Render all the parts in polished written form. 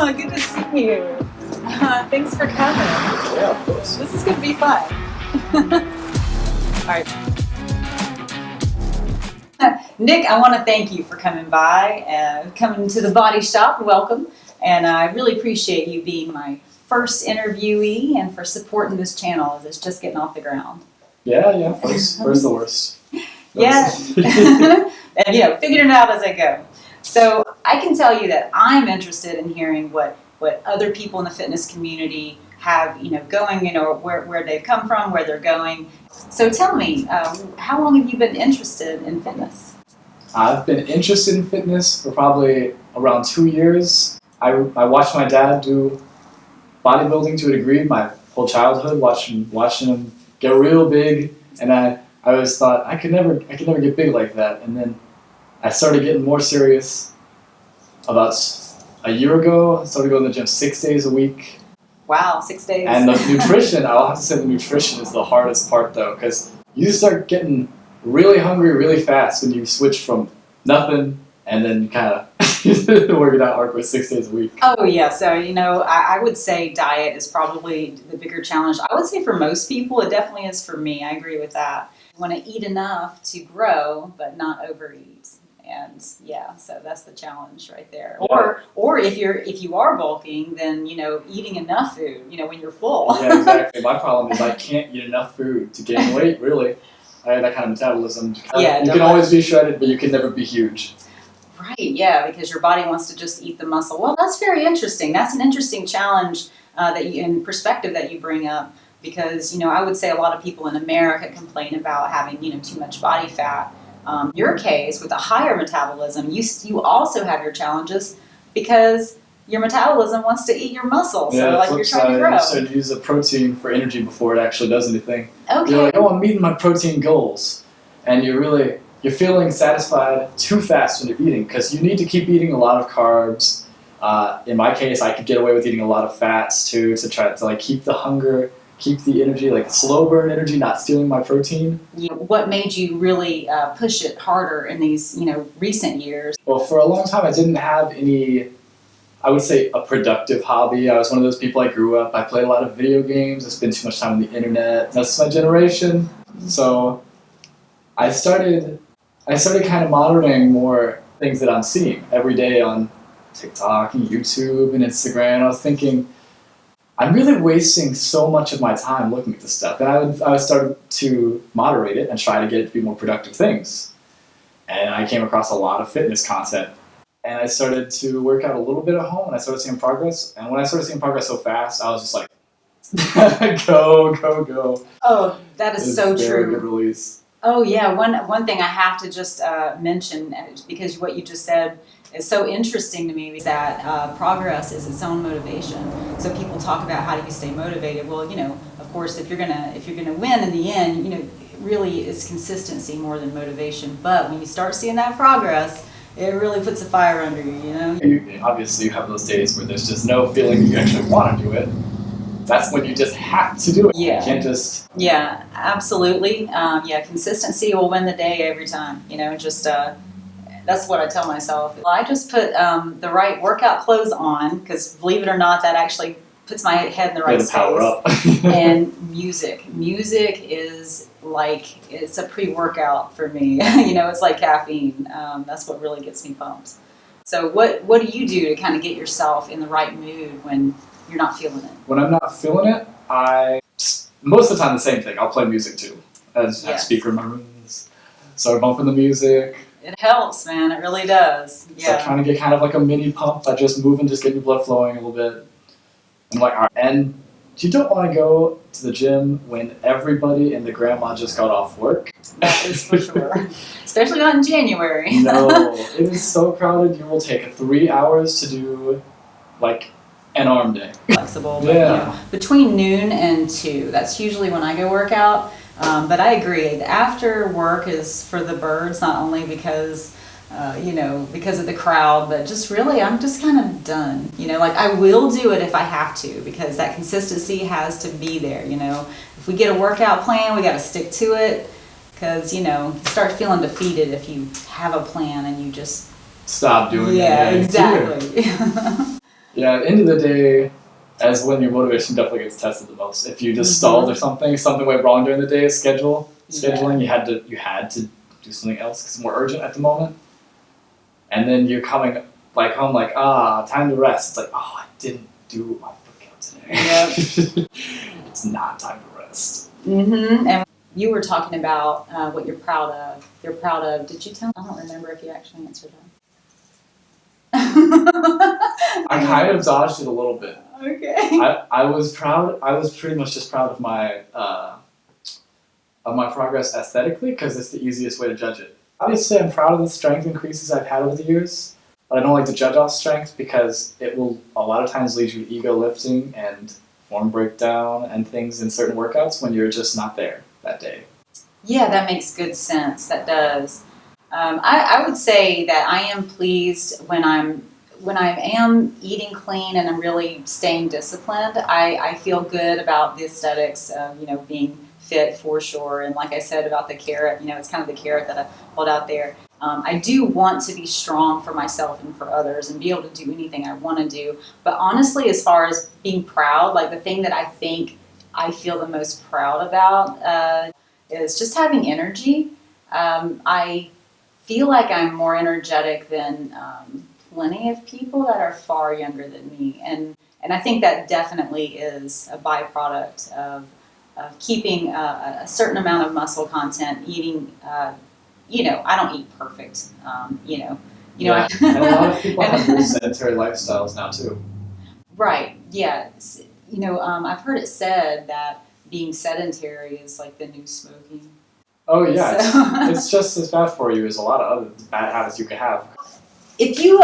Oh, good to see you. Thanks for coming. Yeah, of course. This is going to be fun. All right. Nick, I want to thank you for coming by, coming to the Body Shop. Welcome. And I really appreciate you being my first interviewee and for supporting this channel as it's just getting off the ground. Yeah. First the worst. Yeah. And, figuring it out as I go. So I can tell you that I'm interested in hearing what other people in the fitness community have, going, where they've come from, where they're going. So tell me, how long have you been interested in fitness? I've been interested in fitness for probably around 2 years. I watched my dad do bodybuilding to a degree my whole childhood, watching him get real big, and I always thought I could never get big like that. And then I started getting more serious about a year ago. I started going to the gym 6 days a week. Wow, 6 days. And the nutrition, I'll have to say the nutrition is the hardest part though, because you start getting really hungry really fast when you switch from nothing and then kind of work it out hardcore 6 days a week. Oh yeah, so I would say diet is probably the bigger challenge. I would say for most people, it definitely is for me. I agree with that. You want to eat enough to grow, but not overeat. And yeah, so that's the challenge right there. Yeah. Or if you are bulking, then eating enough food, when you're full. Yeah, exactly. My problem is I can't eat enough food to gain weight. Really, I have that kind of metabolism. Yeah, you can always be shredded, but you can never be huge. Right. Yeah, because your body wants to just eat the muscle. Well, that's very interesting. That's an interesting challenge and perspective that you bring up. Because I would say a lot of people in America complain about having too much body fat. Your case with a higher metabolism, you also have your challenges because your metabolism wants to eat your muscle. So like you're trying to grow. You start to use the protein for energy before it actually does anything. Okay. You're like, oh, I'm meeting my protein goals, and you're feeling satisfied too fast when you're eating because you need to keep eating a lot of carbs. In my case, I could get away with eating a lot of fats too to try to keep the hunger. Keep the energy, slow burn energy, not stealing my protein. What made you really push it harder in these, recent years? Well, for a long time, I didn't have any, I would say, a productive hobby. I was one of those people. I grew up, I played a lot of video games. I spent too much time on the internet. That's my generation. So I started kind of monitoring more things that I'm seeing every day on TikTok and YouTube and Instagram. I was thinking, I'm really wasting so much of my time looking at this stuff, and I would start to moderate it and try to get it to be more productive things. And I came across a lot of fitness content, and I started to work out a little bit at home, and I started seeing progress. And when I started seeing progress so fast, I was just like, go. Oh, that is so true. Very good release. Oh yeah, one thing I have to just mention, because what you just said is so interesting to me, is that progress is its own motivation. So people talk about how do you stay motivated. Well, of course, if you're gonna win in the end, really it's consistency more than motivation. But when you start seeing that progress, it really puts a fire under you. Obviously, you have those days where there's just no feeling you actually want to do it. That's when you just have to do it. Yeah. You can't just... Yeah, absolutely. Consistency will win the day every time. That's what I tell myself. I just put the right workout clothes on because, believe it or not, that actually puts my head in the right space. Power up. And music is it's a pre-workout for me. It's like caffeine. That's what really gets me pumped. So what do you do to kind of get yourself in the right mood when you're not feeling it? When I'm not feeling it, most of the time the same thing. I'll play music too. I just have a speaker in my room. Start bumping the music. It helps, man. It really does. Yeah. So trying to get kind of like a mini pump by just moving, just getting your blood flowing a little bit. And all right. And you don't want to go to the gym when everybody and the grandma just got off work. That is for sure. Especially not in January. No, it is so crowded. You will take 3 hours to do an arm day. Flexible, but between noon and 2, that's usually when I go work out. But I agree, after work is for the birds, not only because of the crowd, but just really, I'm just kind of done. I will do it if I have to, because that consistency has to be there. If we get a workout plan, we got to stick to it, because, you start feeling defeated if you have a plan and you just stop doing it. Yeah, exactly. Yeah, at the end of the day, as when your motivation definitely gets tested the most. If you just stalled or something went wrong during the day, scheduling, you had to do something else because it's more urgent at the moment. And then you're coming like home like, time to rest. It's like, I didn't do my workout today. Yep. It's not time to rest. And you were talking about what you're proud of. You're proud of. Did you tell? I don't remember if you actually answered that. I kind of dodged it a little bit. Okay. I was proud. I was pretty much just proud of my progress aesthetically because it's the easiest way to judge it. Obviously, I'm proud of the strength increases I've had over the years, but I don't like to judge off strength because it will a lot of times lead you to ego lifting and form breakdown and things in certain workouts when you're just not there that day. Yeah, that makes good sense. That does. I would say that I am pleased when I am eating clean and I'm really staying disciplined. I feel good about the aesthetics of being fit for sure. And like I said about the carrot, it's kind of the carrot that I hold out there. I do want to be strong for myself and for others and be able to do anything I want to do. But honestly, as far as being proud, like the thing that I think I feel the most proud about is just having energy. I feel like I'm more energetic than plenty of people that are far younger than me. And I think that definitely is a byproduct of keeping a certain amount of muscle content, eating, I don't eat perfect, Yeah. And a lot of people have very sedentary lifestyles now too. Right, yeah. I've heard it said that being sedentary is like the new smoking. Oh yeah, So. it's just as bad for you as a lot of other bad habits you could have. If you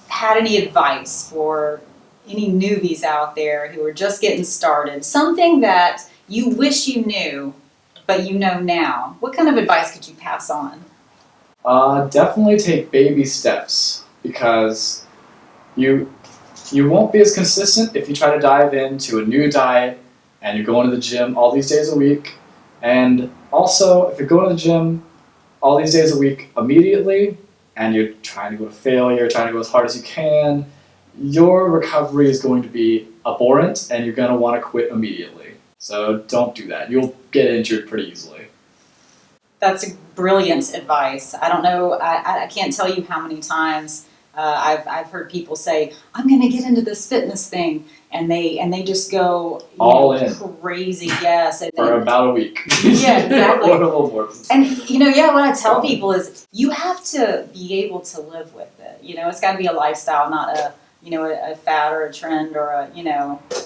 had any advice for any newbies out there who are just getting started, something that you wish you knew, but you know now, what kind of advice could you pass on? Definitely take baby steps because you won't be as consistent if you try to dive into a new diet and you're going to the gym all these days a week. And also, if you're going to the gym all these days a week immediately and you're trying to go to failure, trying to go as hard as you can, your recovery is going to be abhorrent and you're going to want to quit immediately. So don't do that. You'll get injured pretty easily. That's brilliant advice. I don't know, I can't tell you how many times I've heard people say, I'm going to get into this fitness thing, and they just go all in crazy, yes. And for about a week. Yeah, exactly. Or a little more. And what I tell people is you have to be able to live with it. It's got to be a lifestyle, not a fad or a trend or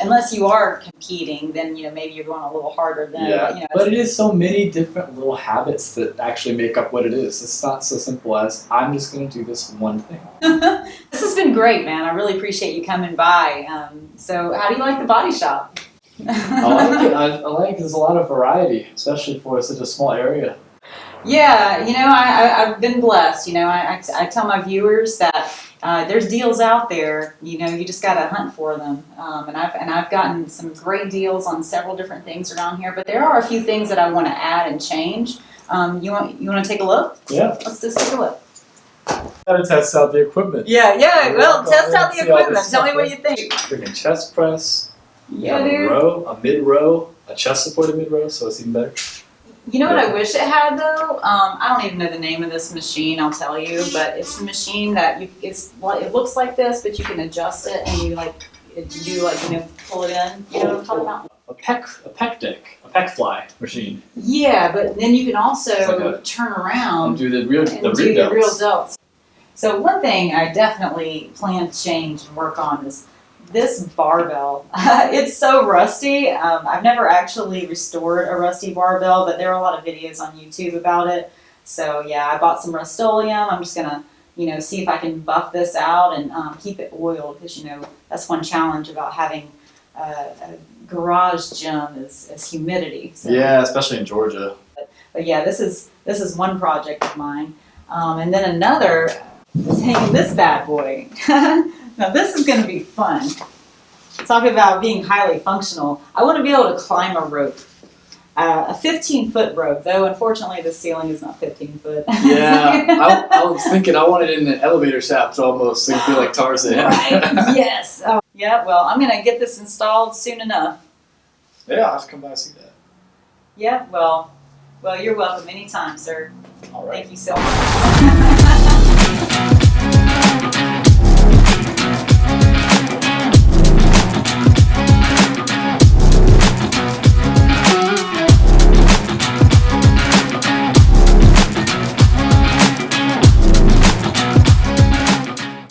unless you are competing, then maybe you're going a little harder then. Yeah, but it is so many different little habits that actually make up what it is. It's not so simple as I'm just going to do this one thing. This has been great, man. I really appreciate you coming by. So how do you like the body shop? I like it. I like there's a lot of variety, especially for such a small area. Yeah, I've been blessed. I tell my viewers that there's deals out there. You just got to hunt for them. And I've gotten some great deals on several different things around here. But there are a few things that I want to add and change. You want to take a look? Yeah. Let's just take a look. Gotta test out the equipment. Yeah. Well, test out the equipment. Tell me what you think. Freaking chest press. Yeah, dude. A mid row, a chest supported mid row, so it's even better. You know what I wish it had though? I don't even know the name of this machine, I'll tell you, but it's the machine that it looks like this, but you can adjust it and you pull it in. You know what I'm talking about? A pec deck, a pec fly machine. Yeah, but then you can also turn around and do the real delts. So one thing I definitely plan to change and work on is this barbell. It's so rusty. I've never actually restored a rusty barbell, but there are a lot of videos on YouTube about it. So yeah, I bought some Rust-Oleum. I'm just gonna, see if I can buff this out and keep it oiled because that's one challenge about having a garage gym is humidity. So. Yeah, especially in Georgia. But yeah, this is one project of mine, and then another is hanging this bad boy. Now this is going to be fun. Talk about being highly functional. I want to be able to climb a rope. A 15-foot rope, though unfortunately the ceiling is not 15 foot. Yeah, I was thinking I wanted it in an elevator shaft almost, so you feel like Tarzan. Right, yes. Yeah, well, I'm gonna get this installed soon enough. Yeah, I'll have to come by and see that. Yeah, well, you're welcome anytime, sir. All right. Thank you so much.